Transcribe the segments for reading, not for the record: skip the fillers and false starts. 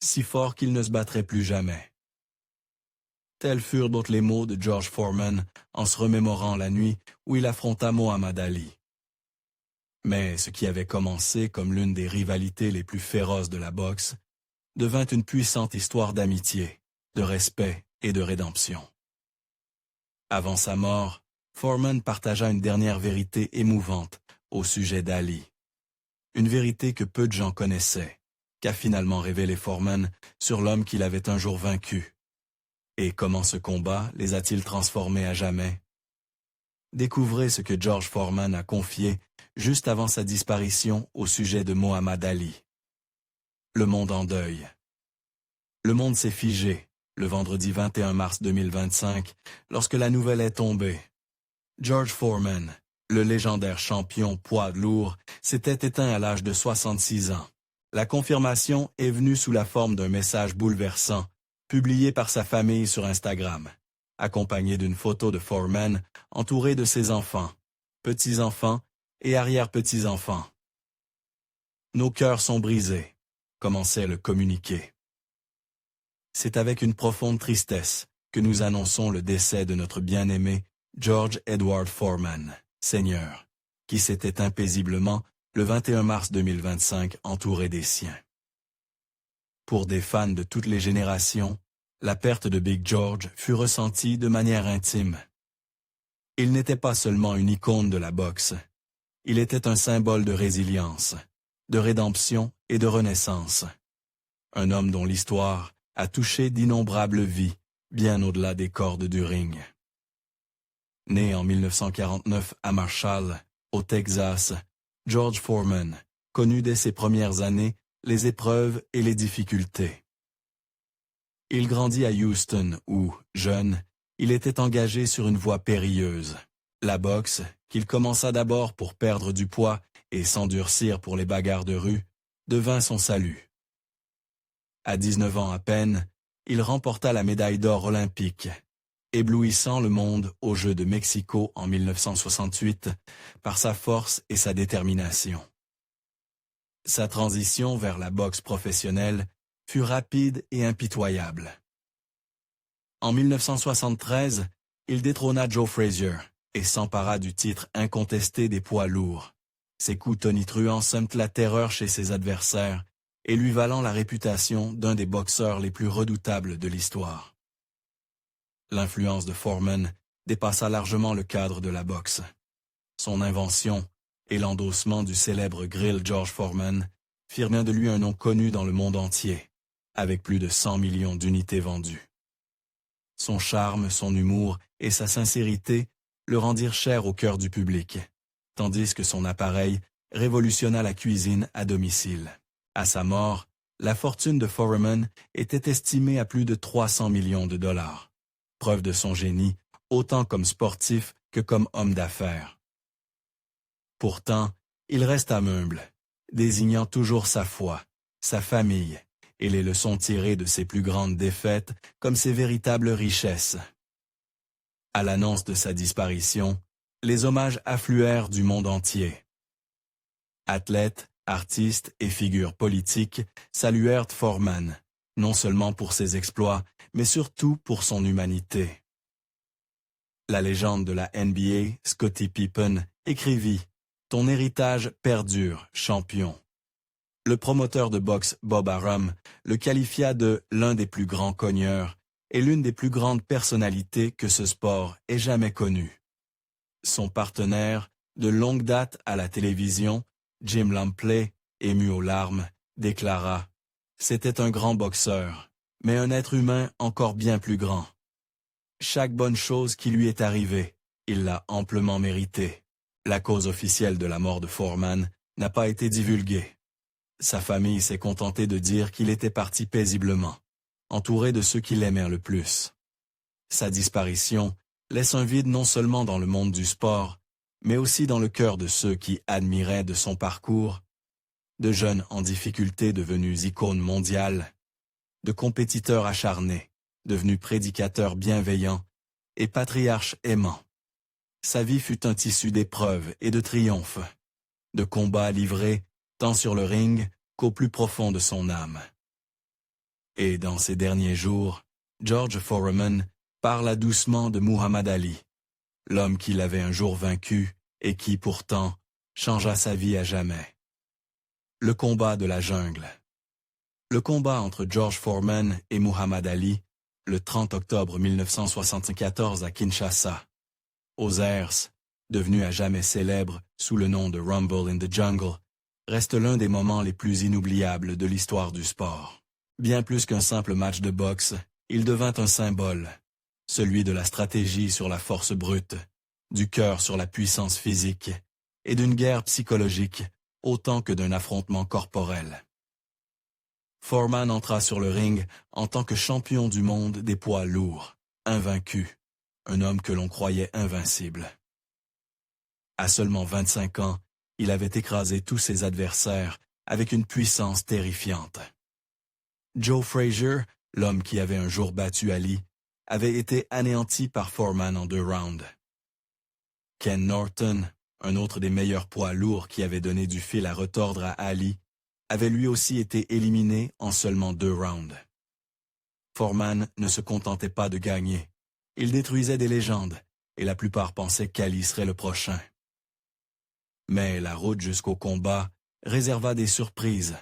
si fort qu'il ne se battrait plus jamais. Tels furent donc les mots de George Foreman en se remémorant la nuit où il affronta Mohamed Ali. Mais ce qui avait commencé comme l'une des rivalités les plus féroces de la boxe devint une puissante histoire d'amitié, de respect et de rédemption. Avant sa mort, Foreman partagea une dernière vérité émouvante au sujet d'Ali. Une vérité que peu de gens connaissaient, qu'a finalement révélé Foreman sur l'homme qu'il avait un jour vaincu. Et comment ce combat les a-t-il transformés à jamais? Découvrez ce que George Foreman a confié juste avant sa disparition au sujet de Mohamed Ali. Le monde en deuil. Le monde s'est figé le vendredi 21 mars 2025 lorsque la nouvelle est tombée. George Foreman, le légendaire champion poids lourd, s'était éteint à l'âge de 66 ans. La confirmation est venue sous la forme d'un message bouleversant, publié par sa famille sur Instagram, accompagné d'une photo de Foreman entouré de ses enfants, petits-enfants et arrière-petits-enfants. « Nos cœurs sont brisés », commençait le communiqué. C'est avec une profonde tristesse que nous annonçons le décès de notre bien-aimé George Edward Foreman, Seigneur, qui s'est éteint paisiblement le 21 mars 2025 entouré des siens. Pour des fans de toutes les générations, la perte de Big George fut ressentie de manière intime. Il n'était pas seulement une icône de la boxe, il était un symbole de résilience, de rédemption et de renaissance. Un homme dont l'histoire a touché d'innombrables vies, bien au-delà des cordes du ring. Né en 1949 à Marshall, au Texas, George Foreman connut dès ses premières années les épreuves et les difficultés. Il grandit à Houston où, jeune, il était engagé sur une voie périlleuse. La boxe, qu'il commença d'abord pour perdre du poids et s'endurcir pour les bagarres de rue, devint son salut. À 19 ans à peine, il remporta la médaille d'or olympique, éblouissant le monde aux Jeux de Mexico en 1968 par sa force et sa détermination. Sa transition vers la boxe professionnelle fut rapide et impitoyable. En 1973, il détrôna Joe Frazier et s'empara du titre incontesté des poids lourds. Ses coups tonitruants sèment la terreur chez ses adversaires et lui valant la réputation d'un des boxeurs les plus redoutables de l'histoire. L'influence de Foreman dépassa largement le cadre de la boxe. Son invention et l'endossement du célèbre grill George Foreman firent bien de lui un nom connu dans le monde entier, avec plus de 100 millions d'unités vendues. Son charme, son humour et sa sincérité le rendirent cher au cœur du public, tandis que son appareil révolutionna la cuisine à domicile. À sa mort, la fortune de Foreman était estimée à plus de 300 millions de dollars, preuve de son génie autant comme sportif que comme homme d'affaires. Pourtant, il resta humble, désignant toujours sa foi, sa famille et les leçons tirées de ses plus grandes défaites comme ses véritables richesses. À l'annonce de sa disparition, les hommages affluèrent du monde entier. Athlètes, artistes et figures politiques saluèrent Foreman, non seulement pour ses exploits, mais surtout pour son humanité. La légende de la NBA, Scottie Pippen, écrivit « Ton héritage perdure, champion ». Le promoteur de boxe Bob Arum le qualifia de l'un des plus grands cogneurs et l'une des plus grandes personnalités que ce sport ait jamais connue. Son partenaire, de longue date à la télévision, Jim Lampley, ému aux larmes, déclara « C'était un grand boxeur, mais un être humain encore bien plus grand. Chaque bonne chose qui lui est arrivée, il l'a amplement méritée. » La cause officielle de la mort de Foreman n'a pas été divulguée. Sa famille s'est contentée de dire qu'il était parti paisiblement, entouré de ceux qui l'aimèrent le plus. Sa disparition laisse un vide non seulement dans le monde du sport, mais aussi dans le cœur de ceux qui admiraient de son parcours, de jeunes en difficulté devenus icônes mondiales, de compétiteurs acharnés, devenus prédicateurs bienveillants et patriarches aimants. Sa vie fut un tissu d'épreuves et de triomphes, de combats livrés tant sur le ring qu'au plus profond de son âme. Et dans ces derniers jours, George Foreman parla doucement de Muhammad Ali, l'homme qu'il avait un jour vaincu et qui, pourtant, changea sa vie à jamais. Le combat de la jungle. Le combat entre George Foreman et Muhammad Ali, le 30 octobre 1974 à Kinshasa, aux Zers, devenu à jamais célèbre sous le nom de Rumble in the Jungle, reste l'un des moments les plus inoubliables de l'histoire du sport. Bien plus qu'un simple match de boxe, il devint un symbole, celui de la stratégie sur la force brute, du cœur sur la puissance physique et d'une guerre psychologique autant que d'un affrontement corporel. Foreman entra sur le ring en tant que champion du monde des poids lourds, invaincu, un homme que l'on croyait invincible. À seulement 25 ans, il avait écrasé tous ses adversaires avec une puissance terrifiante. Joe Frazier, l'homme qui avait un jour battu Ali, avait été anéanti par Foreman en 2 rounds. Ken Norton, un autre des meilleurs poids lourds qui avait donné du fil à retordre à Ali, avait lui aussi été éliminé en seulement 2 rounds. Foreman ne se contentait pas de gagner. Il détruisait des légendes, et la plupart pensaient qu'Ali serait le prochain. Mais la route jusqu'au combat réserva des surprises.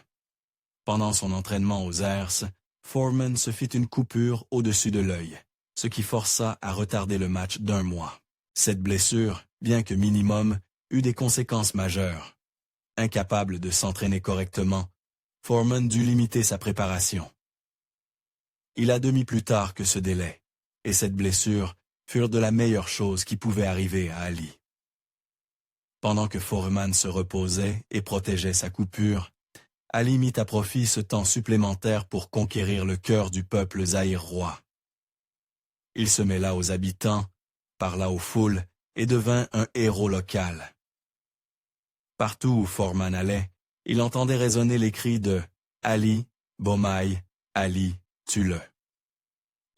Pendant son entraînement aux Zers, Foreman se fit une coupure au-dessus de l'œil, ce qui força à retarder le match d'1 mois. Cette blessure, bien que minimum, eut des conséquences majeures. Incapable de s'entraîner correctement, Foreman dut limiter sa préparation. Il a demi plus tard que ce délai, et cette blessure fut de la meilleure chose qui pouvait arriver à Ali. Pendant que Foreman se reposait et protégeait sa coupure, Ali mit à profit ce temps supplémentaire pour conquérir le cœur du peuple zaïrois. Il se mêla aux habitants, parla aux foules et devint un héros local. Partout où Foreman allait, il entendait résonner les cris de « Ali, Bomaye, Ali, tue-le ».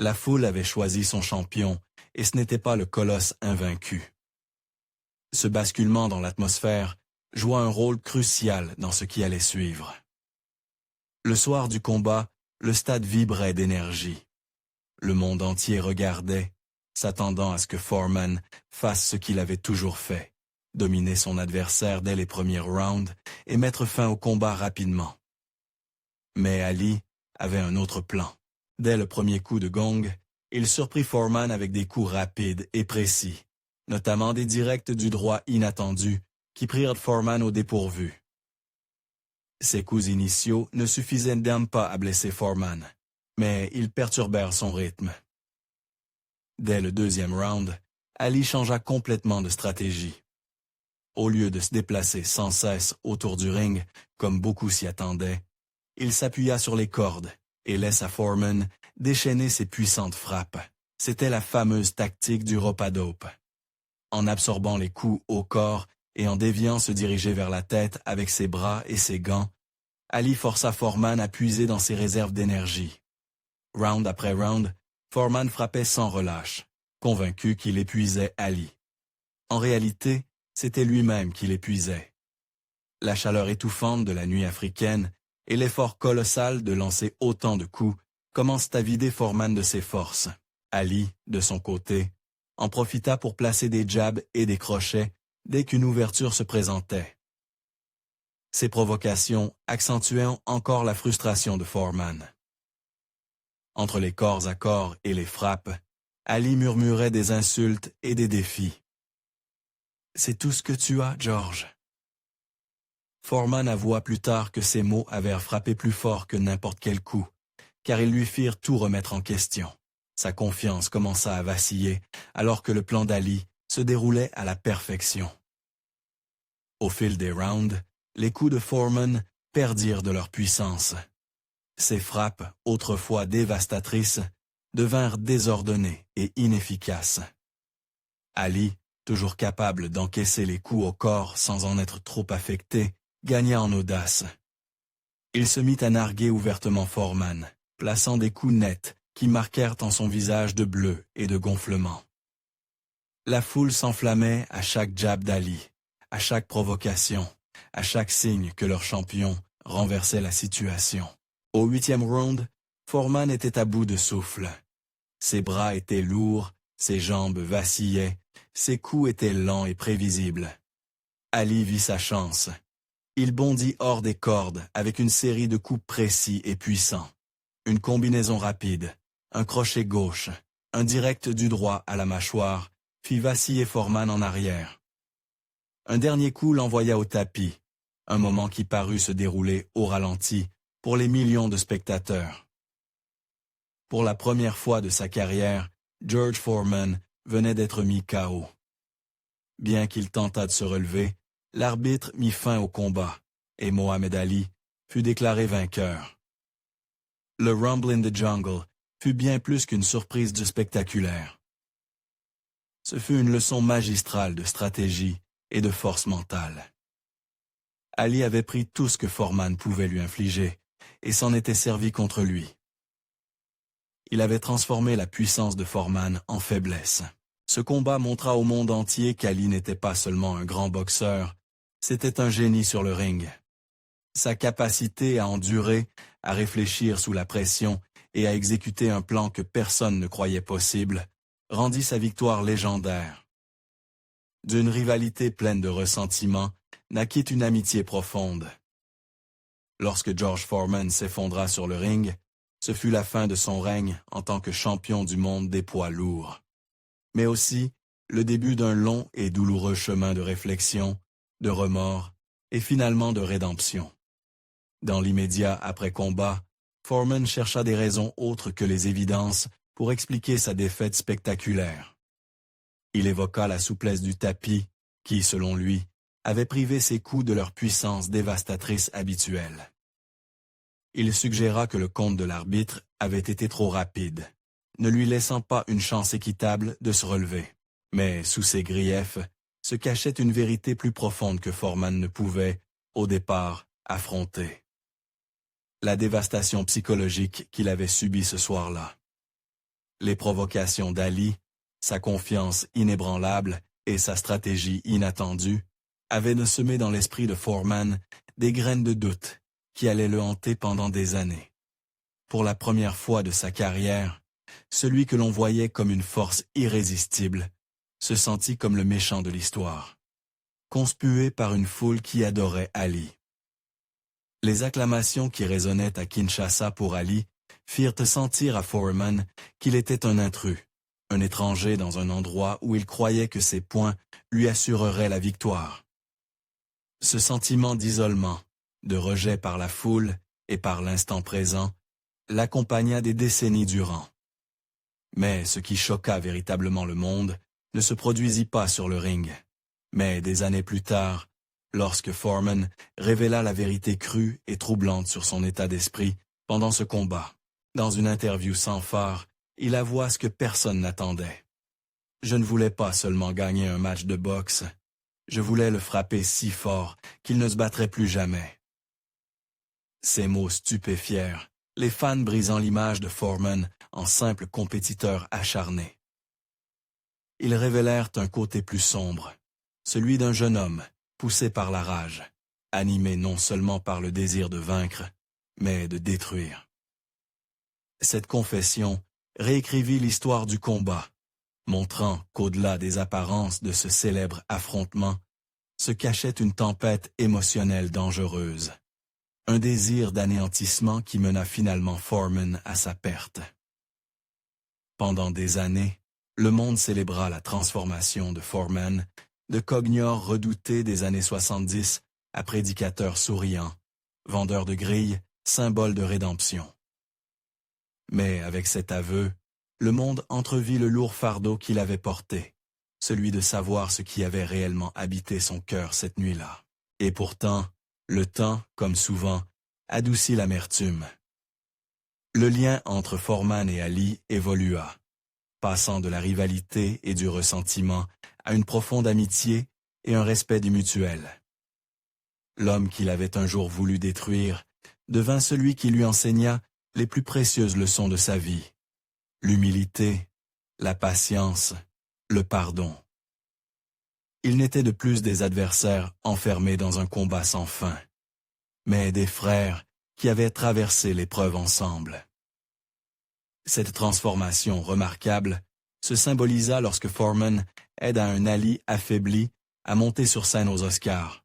La foule avait choisi son champion et ce n'était pas le colosse invaincu. Ce basculement dans l'atmosphère joua un rôle crucial dans ce qui allait suivre. Le soir du combat, le stade vibrait d'énergie. Le monde entier regardait, s'attendant à ce que Foreman fasse ce qu'il avait toujours fait, dominer son adversaire dès les premiers rounds et mettre fin au combat rapidement. Mais Ali avait un autre plan. Dès le premier coup de gong, il surprit Foreman avec des coups rapides et précis, notamment des directs du droit inattendus qui prirent Foreman au dépourvu. Ces coups initiaux ne suffisaient même pas à blesser Foreman, mais ils perturbèrent son rythme. Dès le 2e round, Ali changea complètement de stratégie. Au lieu de se déplacer sans cesse autour du ring, comme beaucoup s'y attendaient, il s'appuya sur les cordes et laissa Foreman déchaîner ses puissantes frappes. C'était la fameuse tactique du rope-a-dope. En absorbant les coups au corps et en déviant se diriger vers la tête avec ses bras et ses gants, Ali força Foreman à puiser dans ses réserves d'énergie. Round après round, Foreman frappait sans relâche, convaincu qu'il épuisait Ali. En réalité, c'était lui-même qui l'épuisait. La chaleur étouffante de la nuit africaine et l'effort colossal de lancer autant de coups commencent à vider Foreman de ses forces. Ali, de son côté, en profita pour placer des jabs et des crochets dès qu'une ouverture se présentait. Ces provocations accentuaient encore la frustration de Foreman. Entre les corps à corps et les frappes, Ali murmurait des insultes et des défis. « C'est tout ce que tu as, George. » Foreman avoua plus tard que ces mots avaient frappé plus fort que n'importe quel coup, car ils lui firent tout remettre en question. Sa confiance commença à vaciller, alors que le plan d'Ali se déroulait à la perfection. Au fil des rounds, les coups de Foreman perdirent de leur puissance. Ses frappes, autrefois dévastatrices, devinrent désordonnées et inefficaces. Ali, toujours capable d'encaisser les coups au corps sans en être trop affecté, gagna en audace. Il se mit à narguer ouvertement Foreman, plaçant des coups nets qui marquèrent en son visage de bleu et de gonflement. La foule s'enflammait à chaque jab d'Ali, à chaque provocation, à chaque signe que leur champion renversait la situation. Au 8e round, Foreman était à bout de souffle. Ses bras étaient lourds, ses jambes vacillaient, ses coups étaient lents et prévisibles. Ali vit sa chance. Il bondit hors des cordes avec une série de coups précis et puissants. Une combinaison rapide, un crochet gauche, un direct du droit à la mâchoire, fit vaciller Foreman en arrière. Un dernier coup l'envoya au tapis, un moment qui parut se dérouler au ralenti pour les millions de spectateurs. Pour la première fois de sa carrière, George Foreman venait d'être mis KO. Bien qu'il tentât de se relever, l'arbitre mit fin au combat, et Mohamed Ali fut déclaré vainqueur. Le Rumble in the Jungle fut bien plus qu'une surprise de spectaculaire. Ce fut une leçon magistrale de stratégie et de force mentale. Ali avait pris tout ce que Foreman pouvait lui infliger, et s'en était servi contre lui. Il avait transformé la puissance de Foreman en faiblesse. Ce combat montra au monde entier qu'Ali n'était pas seulement un grand boxeur, c'était un génie sur le ring. Sa capacité à endurer, à réfléchir sous la pression et à exécuter un plan que personne ne croyait possible, rendit sa victoire légendaire. D'une rivalité pleine de ressentiment, naquit une amitié profonde. Lorsque George Foreman s'effondra sur le ring, ce fut la fin de son règne en tant que champion du monde des poids lourds. Mais aussi le début d'un long et douloureux chemin de réflexion, de remords et finalement de rédemption. Dans l'immédiat après-combat, Foreman chercha des raisons autres que les évidences pour expliquer sa défaite spectaculaire. Il évoqua la souplesse du tapis qui, selon lui, avait privé ses coups de leur puissance dévastatrice habituelle. Il suggéra que le compte de l'arbitre avait été trop rapide, ne lui laissant pas une chance équitable de se relever. Mais sous ces griefs se cachait une vérité plus profonde que Foreman ne pouvait, au départ, affronter. La dévastation psychologique qu'il avait subie ce soir-là. Les provocations d'Ali, sa confiance inébranlable et sa stratégie inattendue avaient semé dans l'esprit de Foreman des graines de doute qui allaient le hanter pendant des années. Pour la première fois de sa carrière, celui que l'on voyait comme une force irrésistible se sentit comme le méchant de l'histoire, conspué par une foule qui adorait Ali. Les acclamations qui résonnaient à Kinshasa pour Ali firent sentir à Foreman qu'il était un intrus, un étranger dans un endroit où il croyait que ses poings lui assureraient la victoire. Ce sentiment d'isolement, de rejet par la foule et par l'instant présent, l'accompagna des décennies durant. Mais ce qui choqua véritablement le monde ne se produisit pas sur le ring, mais des années plus tard, lorsque Foreman révéla la vérité crue et troublante sur son état d'esprit pendant ce combat. Dans une interview sans phare, il avoua ce que personne n'attendait. « Je ne voulais pas seulement gagner un match de boxe, je voulais le frapper si fort qu'il ne se battrait plus jamais. » Ces mots stupéfièrent, les fans brisant l'image de Foreman en simple compétiteur acharné. Ils révélèrent un côté plus sombre, celui d'un jeune homme, poussé par la rage, animé non seulement par le désir de vaincre, mais de détruire. Cette confession réécrivit l'histoire du combat, montrant qu'au-delà des apparences de ce célèbre affrontement, se cachait une tempête émotionnelle dangereuse. Un désir d'anéantissement qui mena finalement Foreman à sa perte. Pendant des années, le monde célébra la transformation de Foreman, de cogneur redouté des années 70 à prédicateur souriant, vendeur de grilles, symbole de rédemption. Mais avec cet aveu, le monde entrevit le lourd fardeau qu'il avait porté, celui de savoir ce qui avait réellement habité son cœur cette nuit-là. Et pourtant, le temps, comme souvent, adoucit l'amertume. Le lien entre Foreman et Ali évolua, passant de la rivalité et du ressentiment à une profonde amitié et un respect du mutuel. L'homme qu'il avait un jour voulu détruire devint celui qui lui enseigna les plus précieuses leçons de sa vie: l'humilité, la patience, le pardon. Ils n'étaient de plus des adversaires enfermés dans un combat sans fin, mais des frères qui avaient traversé l'épreuve ensemble. Cette transformation remarquable se symbolisa lorsque Foreman aida un Ali affaibli à monter sur scène aux Oscars,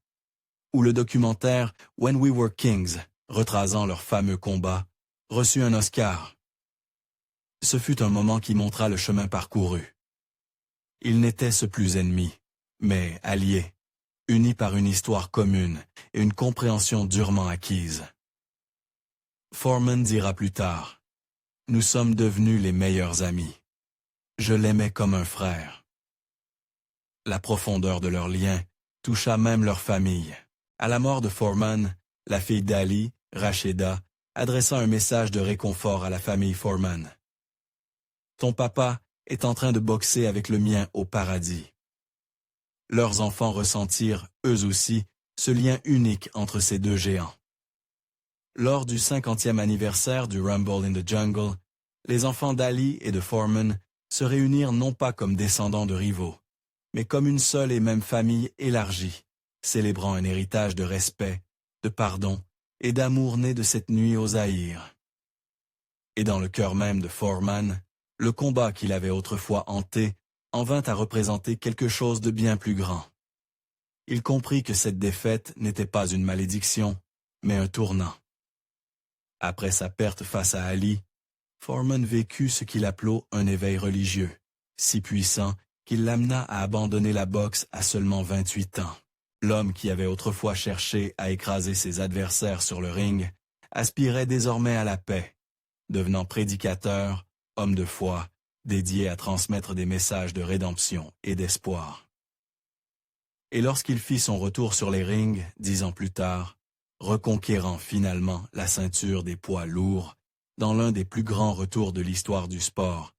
où le documentaire When We Were Kings, retrasant leur fameux combat, reçut un Oscar. Ce fut un moment qui montra le chemin parcouru. Ils n'étaient ce plus ennemis, mais alliés, unis par une histoire commune et une compréhension durement acquise. Foreman dira plus tard, « Nous sommes devenus les meilleurs amis. Je l'aimais comme un frère. » La profondeur de leur lien toucha même leur famille. À la mort de Foreman, la fille d'Ali, Racheda, adressa un message de réconfort à la famille Foreman. « Ton papa est en train de boxer avec le mien au paradis. » Leurs enfants ressentirent, eux aussi, ce lien unique entre ces deux géants. Lors du 50e anniversaire du Rumble in the Jungle, les enfants d'Ali et de Foreman se réunirent non pas comme descendants de rivaux, mais comme une seule et même famille élargie, célébrant un héritage de respect, de pardon et d'amour né de cette nuit au Zaïre. Et dans le cœur même de Foreman, le combat qu'il avait autrefois hanté en vint à représenter quelque chose de bien plus grand. Il comprit que cette défaite n'était pas une malédiction, mais un tournant. Après sa perte face à Ali, Foreman vécut ce qu'il appela un éveil religieux, si puissant qu'il l'amena à abandonner la boxe à seulement 28 ans. L'homme qui avait autrefois cherché à écraser ses adversaires sur le ring aspirait désormais à la paix, devenant prédicateur, homme de foi, dédié à transmettre des messages de rédemption et d'espoir. Et lorsqu'il fit son retour sur les rings, 10 ans plus tard, reconquérant finalement la ceinture des poids lourds, dans l'un des plus grands retours de l'histoire du sport,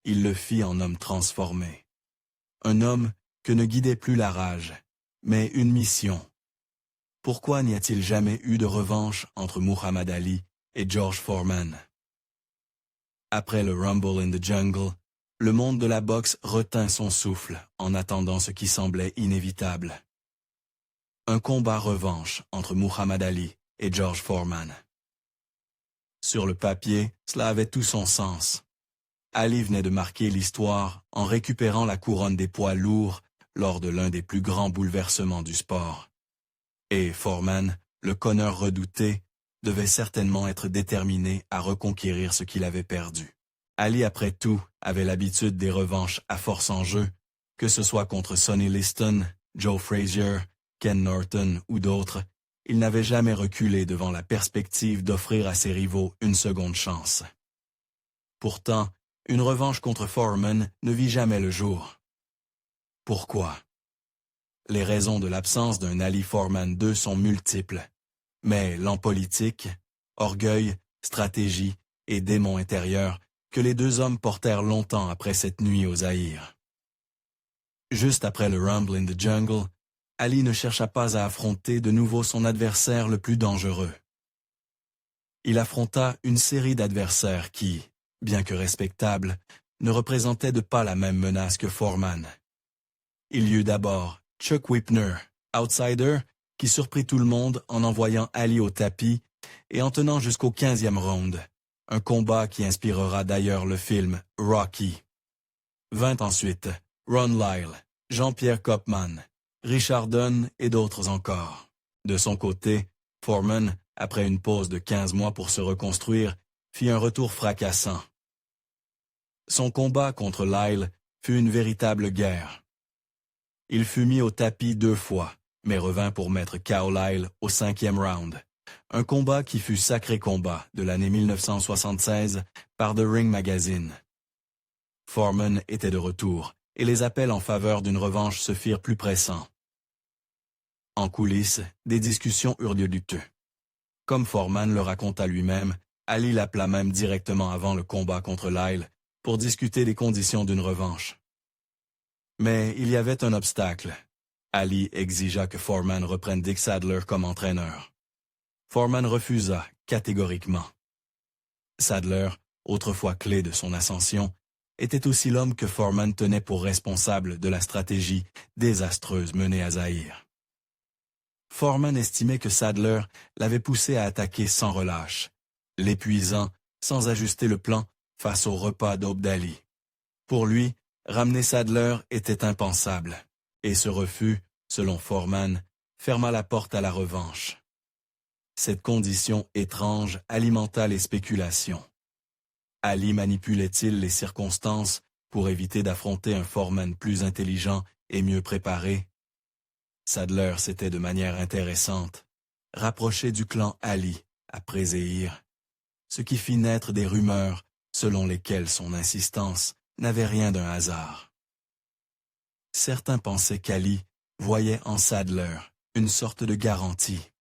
il le fit en homme transformé. Un homme que ne guidait plus la rage, mais une mission. Pourquoi n'y a-t-il jamais eu de revanche entre Muhammad Ali et George Foreman? Après le Rumble in the Jungle, le monde de la boxe retint son souffle en attendant ce qui semblait inévitable. Un combat revanche entre Muhammad Ali et George Foreman. Sur le papier, cela avait tout son sens. Ali venait de marquer l'histoire en récupérant la couronne des poids lourds lors de l'un des plus grands bouleversements du sport. Et Foreman, le conneur redouté, devait certainement être déterminé à reconquérir ce qu'il avait perdu. Ali, après tout, avait l'habitude des revanches à force en jeu, que ce soit contre Sonny Liston, Joe Frazier, Ken Norton ou d'autres. Il n'avait jamais reculé devant la perspective d'offrir à ses rivaux une seconde chance. Pourtant, une revanche contre Foreman ne vit jamais le jour. Pourquoi? Les raisons de l'absence d'un Ali Foreman II sont multiples, mais l'en politique, orgueil, stratégie et démon intérieur que les deux hommes portèrent longtemps après cette nuit au Zaïre. Juste après le Rumble in the Jungle, Ali ne chercha pas à affronter de nouveau son adversaire le plus dangereux. Il affronta une série d'adversaires qui, bien que respectables, ne représentaient de pas la même menace que Foreman. Il y eut d'abord Chuck Whipner, outsider, qui surprit tout le monde en envoyant Ali au tapis et en tenant jusqu'au 15e round, un combat qui inspirera d'ailleurs le film Rocky. Vint ensuite Ron Lyle, Jean-Pierre Kopman, Richard Dunn et d'autres encore. De son côté, Foreman, après une pause de 15 mois pour se reconstruire, fit un retour fracassant. Son combat contre Lyle fut une véritable guerre. Il fut mis au tapis 2 fois, mais revint pour mettre KO Lyle au 5e round. Un combat qui fut sacré combat de l'année 1976 par The Ring Magazine. Foreman était de retour, et les appels en faveur d'une revanche se firent plus pressants. En coulisses, des discussions eurent lieu du tout. Comme Foreman le raconta lui-même, Ali l'appela même directement avant le combat contre Lyle pour discuter des conditions d'une revanche. Mais il y avait un obstacle. Ali exigea que Foreman reprenne Dick Sadler comme entraîneur. Foreman refusa catégoriquement. Sadler, autrefois clé de son ascension, était aussi l'homme que Foreman tenait pour responsable de la stratégie désastreuse menée à Zaïre. Foreman estimait que Sadler l'avait poussé à attaquer sans relâche, l'épuisant sans ajuster le plan face au repas d'aube d'Ali. Pour lui, ramener Sadler était impensable, et ce refus, selon Foreman, ferma la porte à la revanche. Cette condition étrange alimenta les spéculations. Ali manipulait-il les circonstances pour éviter d'affronter un Foreman plus intelligent et mieux préparé? Sadler s'était de manière intéressante rapproché du clan Ali après Zéhir, ce qui fit naître des rumeurs selon lesquelles son insistance n'avait rien d'un hasard. Certains pensaient qu'Ali voyait en Sadler une sorte de garantie.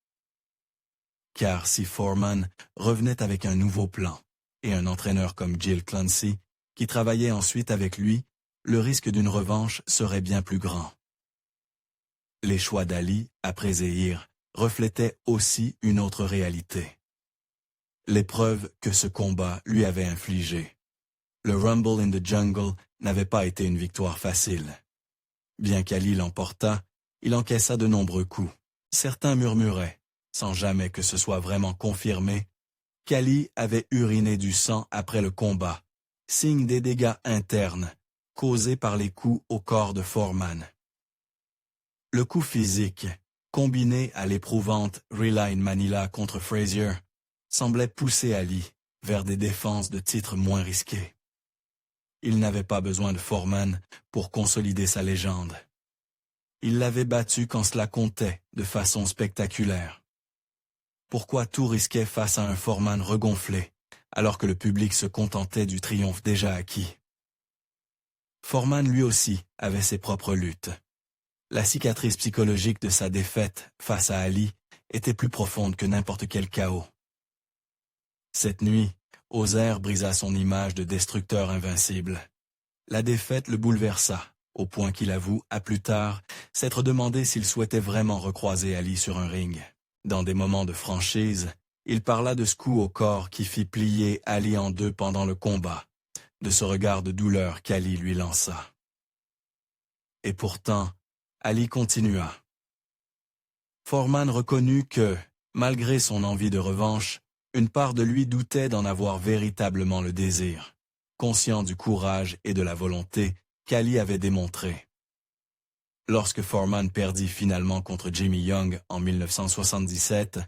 Car si Foreman revenait avec un nouveau plan et un entraîneur comme Jill Clancy, qui travaillait ensuite avec lui, le risque d'une revanche serait bien plus grand. Les choix d'Ali, après Zéhir, reflétaient aussi une autre réalité. L'épreuve que ce combat lui avait infligée. Le Rumble in the Jungle n'avait pas été une victoire facile. Bien qu'Ali l'emportât, il encaissa de nombreux coups. Certains murmuraient, sans jamais que ce soit vraiment confirmé, qu'Ali avait uriné du sang après le combat, signe des dégâts internes causés par les coups au corps de Foreman. Le coup physique, combiné à l'éprouvante Rely in Manila contre Frazier, semblait pousser Ali vers des défenses de titre moins risquées. Il n'avait pas besoin de Foreman pour consolider sa légende. Il l'avait battu quand cela comptait de façon spectaculaire. Pourquoi tout risquer face à un Foreman regonflé, alors que le public se contentait du triomphe déjà acquis? Foreman lui aussi avait ses propres luttes. La cicatrice psychologique de sa défaite face à Ali était plus profonde que n'importe quel chaos. Cette nuit, Ozer brisa son image de destructeur invincible. La défaite le bouleversa, au point qu'il avoue, à plus tard, s'être demandé s'il souhaitait vraiment recroiser Ali sur un ring. Dans des moments de franchise, il parla de ce coup au corps qui fit plier Ali en deux pendant le combat, de ce regard de douleur qu'Ali lui lança. Et pourtant, Ali continua. Foreman reconnut que, malgré son envie de revanche, une part de lui doutait d'en avoir véritablement le désir, conscient du courage et de la volonté qu'Ali avait démontré. Lorsque Foreman perdit finalement contre Jimmy Young en 1977,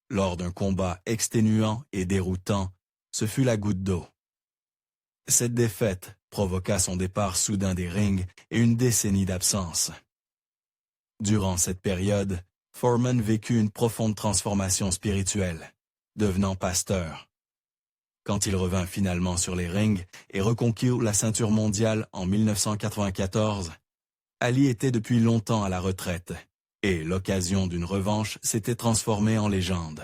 lors d'un combat exténuant et déroutant, ce fut la goutte d'eau. Cette défaite provoqua son départ soudain des rings et une décennie d'absence. Durant cette période, Foreman vécut une profonde transformation spirituelle, devenant pasteur. Quand il revint finalement sur les rings et reconquit la ceinture mondiale en 1994, Ali était depuis longtemps à la retraite, et l'occasion d'une revanche s'était transformée en légende.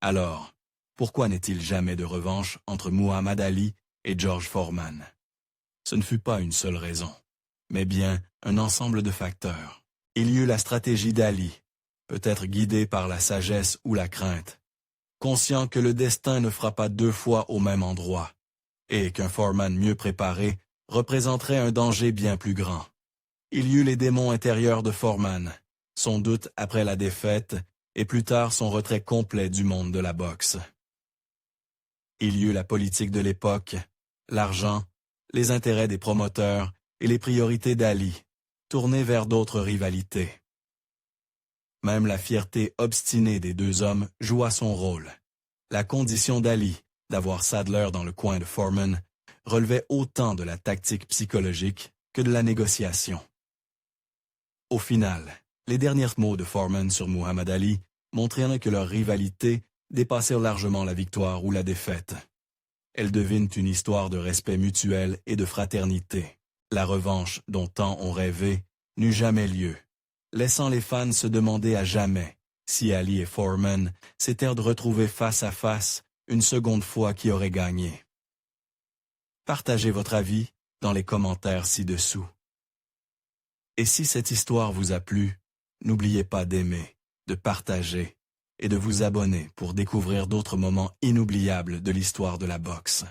Alors, pourquoi n'est-il jamais de revanche entre Muhammad Ali et George Foreman? Ce ne fut pas une seule raison, mais bien un ensemble de facteurs. Il y eut la stratégie d'Ali, peut-être guidée par la sagesse ou la crainte, conscient que le destin ne frappe pas deux fois au même endroit, et qu'un Foreman mieux préparé représenterait un danger bien plus grand. Il y eut les démons intérieurs de Foreman, son doute après la défaite, et plus tard son retrait complet du monde de la boxe. Il y eut la politique de l'époque, l'argent, les intérêts des promoteurs et les priorités d'Ali, tournées vers d'autres rivalités. Même la fierté obstinée des deux hommes joua son rôle. La condition d'Ali, d'avoir Sadler dans le coin de Foreman, relevait autant de la tactique psychologique que de la négociation. Au final, les derniers mots de Foreman sur Muhammad Ali montrèrent que leur rivalité dépassait largement la victoire ou la défaite. Elles devinent une histoire de respect mutuel et de fraternité. La revanche dont tant ont rêvé n'eut jamais lieu, laissant les fans se demander à jamais si Ali et Foreman s'étaient retrouvés face à face une seconde fois qui aurait gagné. Partagez votre avis dans les commentaires ci-dessous. Et si cette histoire vous a plu, n'oubliez pas d'aimer, de partager et de vous abonner pour découvrir d'autres moments inoubliables de l'histoire de la boxe.